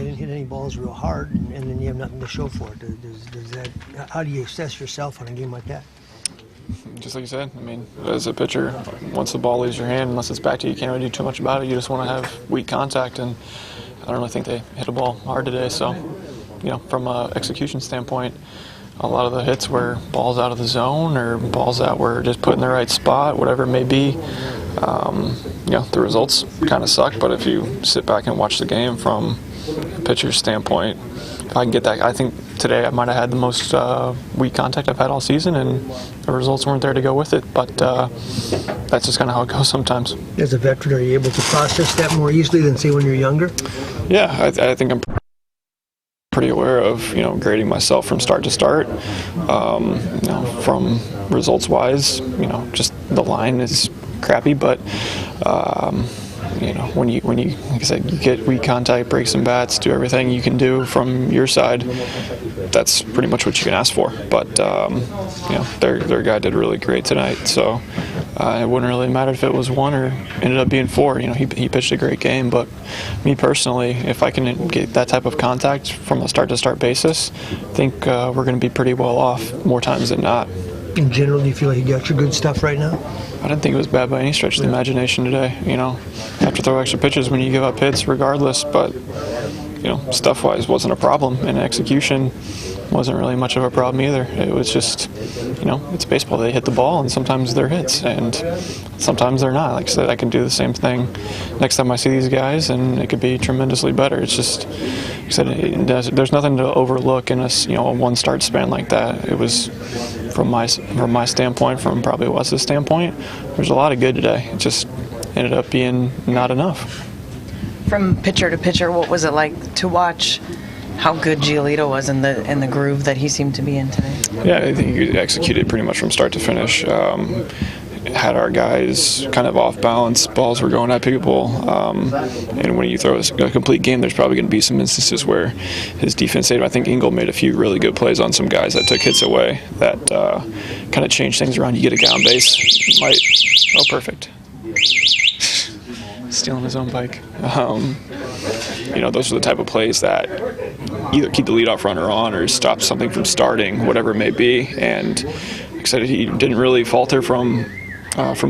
they didn't hit any balls real hard, and then you have nothing to show for it. Does that? How do you assess yourself on a game like that? Just like you said, I mean, as a pitcher, once the ball leaves your hand, unless it's back to you, you can't really do too much about it. You just want to have weak contact, and I don't really think they hit a ball hard today. So, from an execution standpoint, a lot of the hits were balls out of the zone or balls that were just put in the right spot, whatever it may be. The results kind of suck, but if you sit back and watch the game from a pitcher's standpoint, if I can get that, I think today I might have had the most weak contact I've had all season, and the results weren't there to go with it. But that's just kind of how it goes sometimes. As a veteran, are you able to process that more easily than, say, when you're younger? Yeah, I think I'm pretty aware of grading myself from start to start. From results-wise, just the line is crappy, but when you like I said, you get weak contact, breaks and bats, do everything you can do from your side, that's pretty much what you can ask for. But their guy did really great tonight, so it wouldn't really matter if it was 1 or ended up being 4. He pitched a great game, but me personally, if I can get that type of contact from a start-to-start basis, I think we're going to be pretty well off more times than not. In general, do you feel like you got your good stuff right now? I didn't think it was bad by any stretch of the imagination today. Have to throw extra pitches when you give up hits regardless, but stuff-wise wasn't a problem, and execution wasn't really much of a problem either. It was just, it's baseball. They hit the ball, and sometimes they're hits, and sometimes they're not. Like I said, I can do the same thing next time I see these guys, and it could be tremendously better. It's just, like I said, there's nothing to overlook in a one-start span like that. It was, from my standpoint, from probably Wes's standpoint, there's a lot of good today. It just ended up being not enough. From pitcher to pitcher, what was it like to watch how good Giolito was in the groove that he seemed to be in today? Yeah, I think he executed pretty much from start to finish. Had our guys kind of off balance, balls were going at people, and when you throw a complete game, there's probably going to be some instances where his defense saved. I think Engel made a few really good plays on some guys that took hits away that kind of changed things around. You get a guy on base, perfect. Stealing his own bike. Those are the type of plays that either keep the leadoff runner on or stop something from starting, whatever it may be. And like I said, he didn't really falter from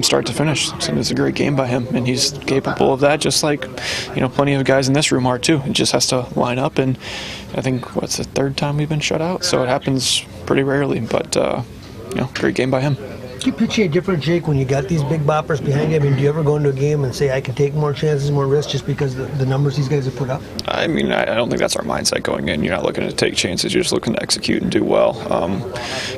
start to finish. So it's a great game by him, and he's capable of that, just like plenty of guys in this room are too. It just has to line up, and I think what's the 3rd time we've been shut out, so it happens pretty rarely. But great game by him. Do you pitch a different, Jake, when you got these big boppers behind you? I mean, do you ever go into a game and say, I can take more chances, more risks, just because the numbers these guys have put up? I mean, I don't think that's our mindset going in. You're not looking to take chances. You're just looking to execute and do well.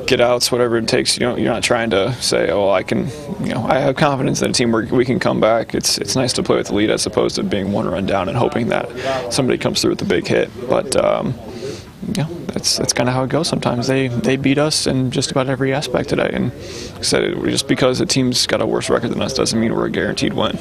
Get outs, whatever it takes. You're not trying to say, I can, I have confidence in a team where we can come back. It's nice to play with the lead as opposed to being 1 run down and hoping that somebody comes through with a big hit. But, that's kind of how it goes sometimes. They beat us in just about every aspect today, and like I said, just because a team's got a worse record than us doesn't mean we're a guaranteed win.